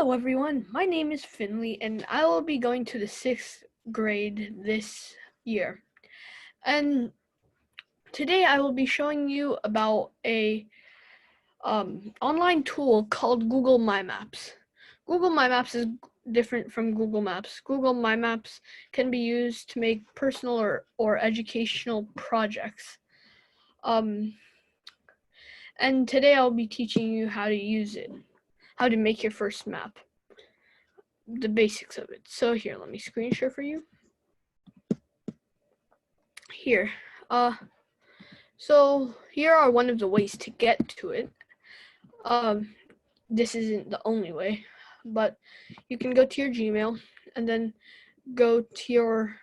Hello everyone, my name is Finley and I will be going to the 6th grade this year. And today I will be showing you about a online tool called Google My Maps. Google My Maps is different from Google Maps. Google My Maps can be used to make personal or educational projects. And today I'll be teaching you how to use it, how to make your first map. The basics of it. So here, let me screen share for you. Here, so here are one of the ways to get to it. This isn't the only way, but you can go to your Gmail and then go to your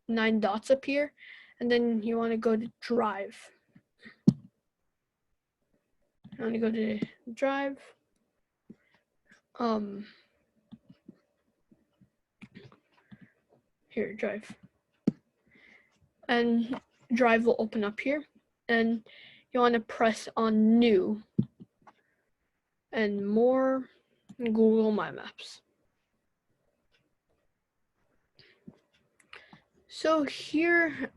9 dots up here, and then you want to go to Drive. You want to go to Drive. Here, Drive. And Drive will open up here, and you want to press on New and More Google My Maps. So here,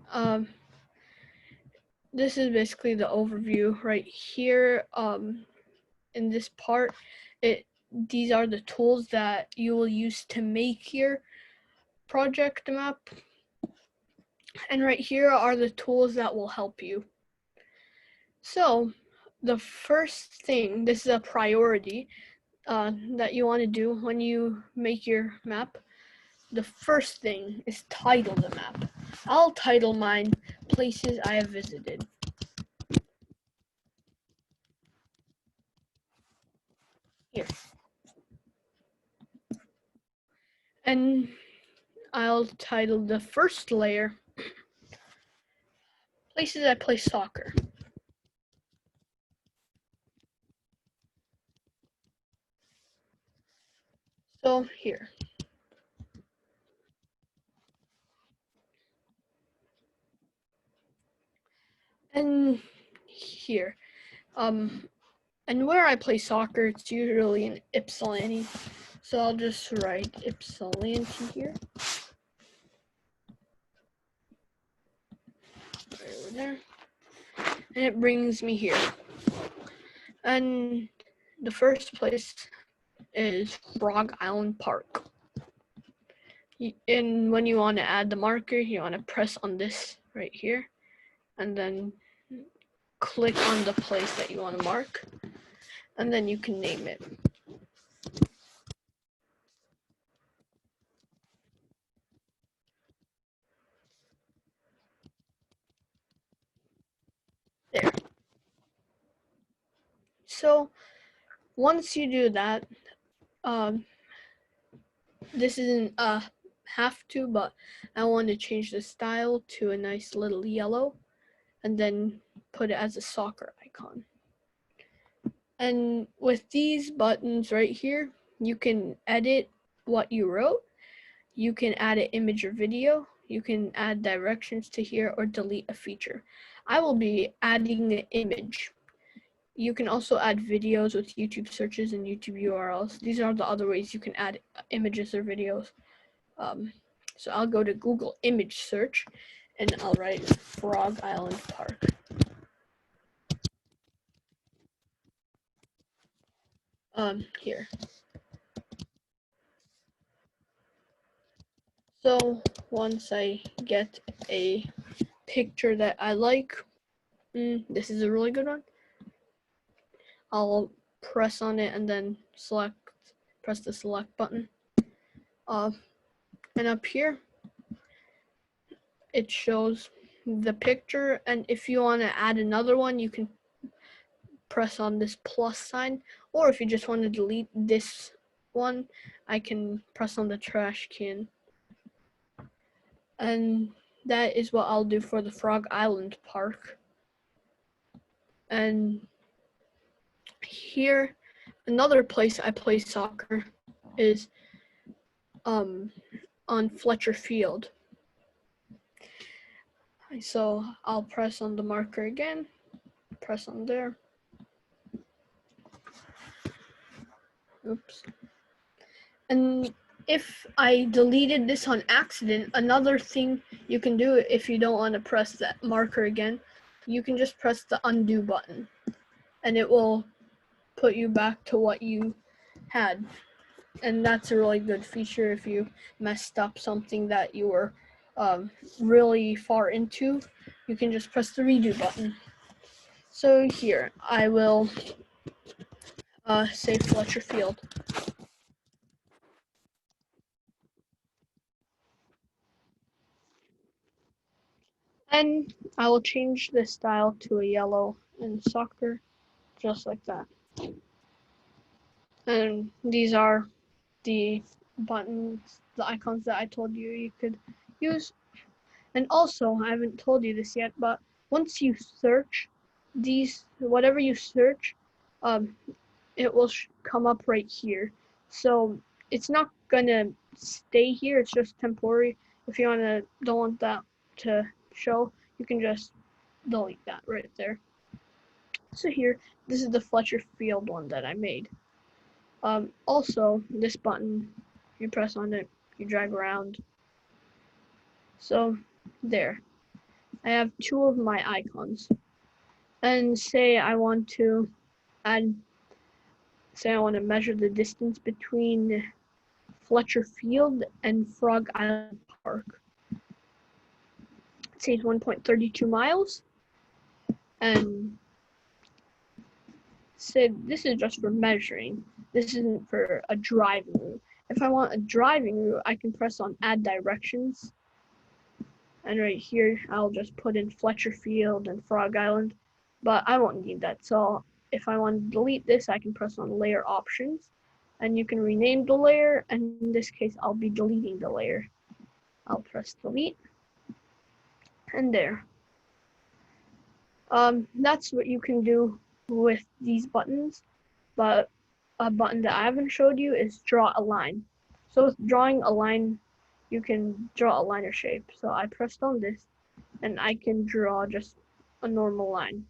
this is basically the overview right here. In this part, these are the tools that you will use to make your project map. And right here are the tools that will help you. So the first thing, this is a priority that you want to do when you make your map. The first thing is title the map. I'll title mine Places I Have Visited. Here. And I'll title the first layer Places I Play Soccer. So here. And here. And where I play soccer, it's usually in Ypsilanti. So I'll just write Ypsilanti here. Right over there. And it brings me here. And the first place is Frog Island Park. And when you want to add the marker, you want to press on this right here. And then click on the place that you want to mark. And then you can name it. There. So once you do that, this isn't a have to, but I want to change the style to a nice little yellow and then put it as a soccer icon. And with these buttons right here, you can edit what you wrote. You can add an image or video. You can add directions to here or delete a feature. I will be adding the image. You can also add videos with YouTube searches and YouTube URLs. These are the other ways you can add images or videos. So I'll go to Google image search and I'll write Frog Island Park. Here. So once I get a picture that I like, this is a really good one, I'll press on it and then press the select button. And up here, it shows the picture, and if you want to add another one, you can press on this plus sign, or if you just want to delete this one, I can press on the trash can. And that is what I'll do for the Frog Island Park. And here, another place I play soccer is on Fletcher Field. So I'll press on the marker again, press on there. Oops. And if I deleted this on accident, another thing you can do if you don't want to press that marker again, you can just press the undo button and it will put you back to what you had. And that's a really good feature if you messed up something that you were really far into. You can just press the redo button. So here, I will say Fletcher Field. And I will change the style to a yellow in soccer, just like that. And these are the buttons, the icons that I told you could use. And also, I haven't told you this yet, but once you search these, whatever you search, um, it will come up right here. So it's not gonna stay here. It's just temporary. If you don't want that to show, you can just delete that right there. So here, this is the Fletcher Field one that I made. Also, this button, you press on it, you drag around. So there, I have two of my icons. And say I want to add, say I want to measure the distance between Fletcher Field and Frog Island Park. It says 1.32 miles. And say this is just for measuring. This isn't for a driving route. If I want a driving route, I can press on add directions. And right here, I'll just put in Fletcher Field and Frog Island, but I won't need that. So if I want to delete this, I can press on layer options and you can rename the layer. And in this case, I'll be deleting the layer. I'll press delete and there. That's what you can do with these buttons, but a button that I haven't showed you is draw a line. So with drawing a line, you can draw a liner shape. So I pressed on this and I can draw just a normal line.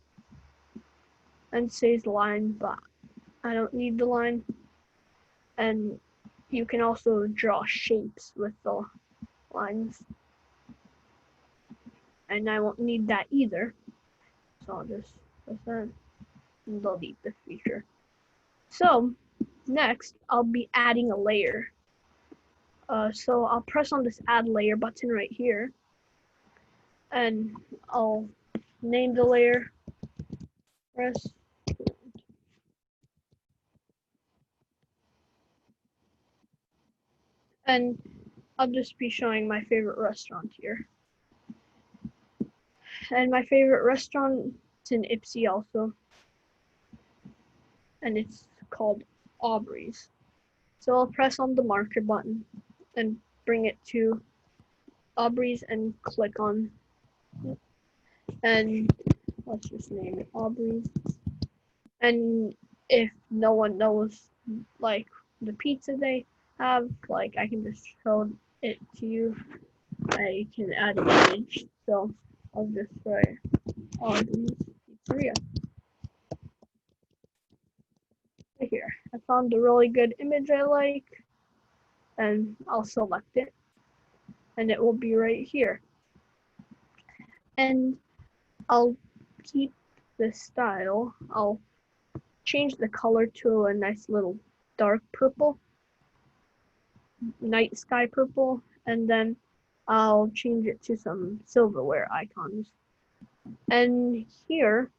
And says line, but I don't need the line. And you can also draw shapes with the lines. And I won't need that either. So I'll just press that and delete the feature. So next, I'll be adding a layer. So I'll press on this add layer button right here. And I'll name the layer. Press. And I'll just be showing my favorite restaurant here. And my favorite restaurant is in Ipsy also. And it's called Aubrey's. So I'll press on the marker button and bring it to Aubrey's and click on it. And let's just name it Aubrey's. And if no one knows like the pizza they have, like I can just show it to you. I can add an image. So I'll just write Aubrey's Pizzeria. Right here. I found a really good image I like and I'll select it and it will be right here. And I'll keep the style. I'll change the color to a nice little dark purple, night sky purple, and then I'll change it to some silverware icons. And here,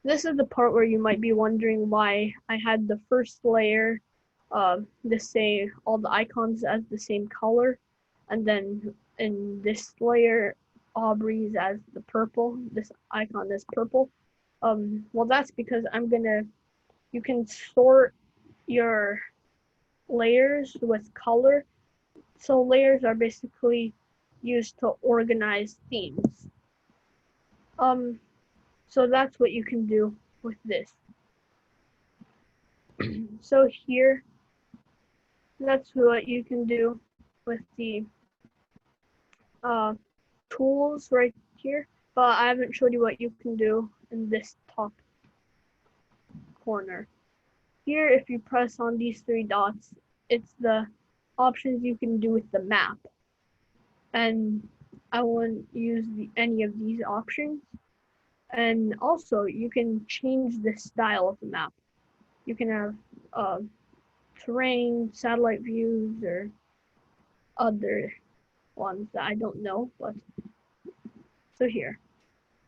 this is the part where you might be wondering why I had the first layer say all the icons as the same color, and then in this layer Aubrey's as the purple, this icon is purple. Well, that's because you can sort your layers with color. So layers are basically used to organize themes. So that's what you can do with this. So here, that's what you can do with the tools right here, but I haven't showed you what you can do in this top corner. Here, if you press on these three dots, it's the options you can do with the map. And I won't use any of these options. And also, you can change the style of the map. You can have terrain, satellite views, or other ones that I don't know. But so here,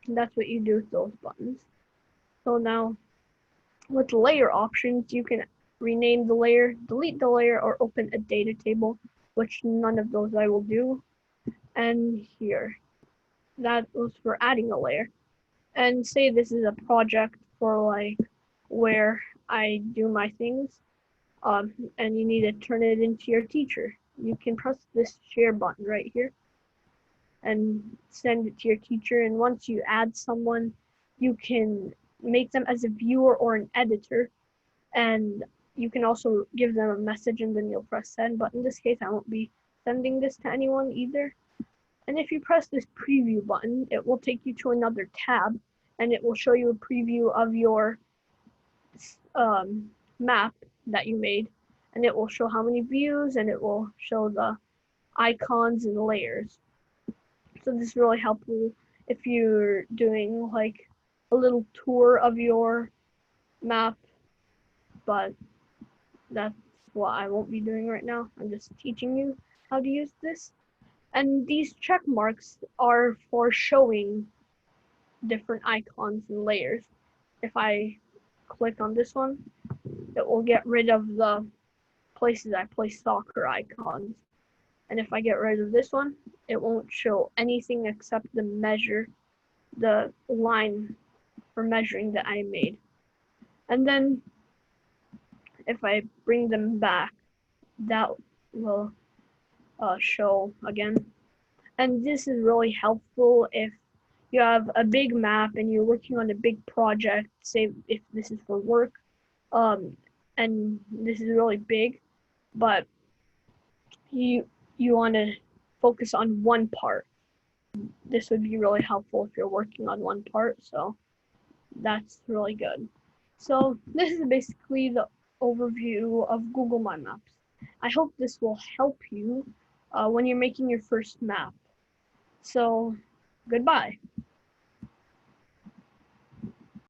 that's what you do with those buttons. So now, with layer options, you can rename the layer, delete the layer, or open a data table, which none of those I will do. And here, that was for adding a layer. And say this is a project for like where I do my things, and you need to turn it into your teacher. You can press this share button right here and send it to your teacher. And once you add someone, you can make them as a viewer or an editor, and you can also give them a message and then you'll press send. But in this case, I won't be sending this to anyone either. And if you press this preview button, it will take you to another tab and it will show you a preview of your map that you made, and it will show how many views and it will show the icons and layers. So this is really helpful if you're doing like a little tour of your map, but that's what I won't be doing right now. I'm just teaching you how to use this. And these check marks are for showing different icons and layers. If I click on this one, it will get rid of the places I place soccer icons. And if I get rid of this one, it won't show anything except the line for measuring that I made. And then if I bring them back, that will show again. And this is really helpful if you have a big map and you're working on a big project, say if this is for work, and this is really big, but you want to focus on one part. This would be really helpful if you're working on one part, so that's really good. So this is basically the overview of Google My Maps. I hope this will help you when you're making your first map. So goodbye.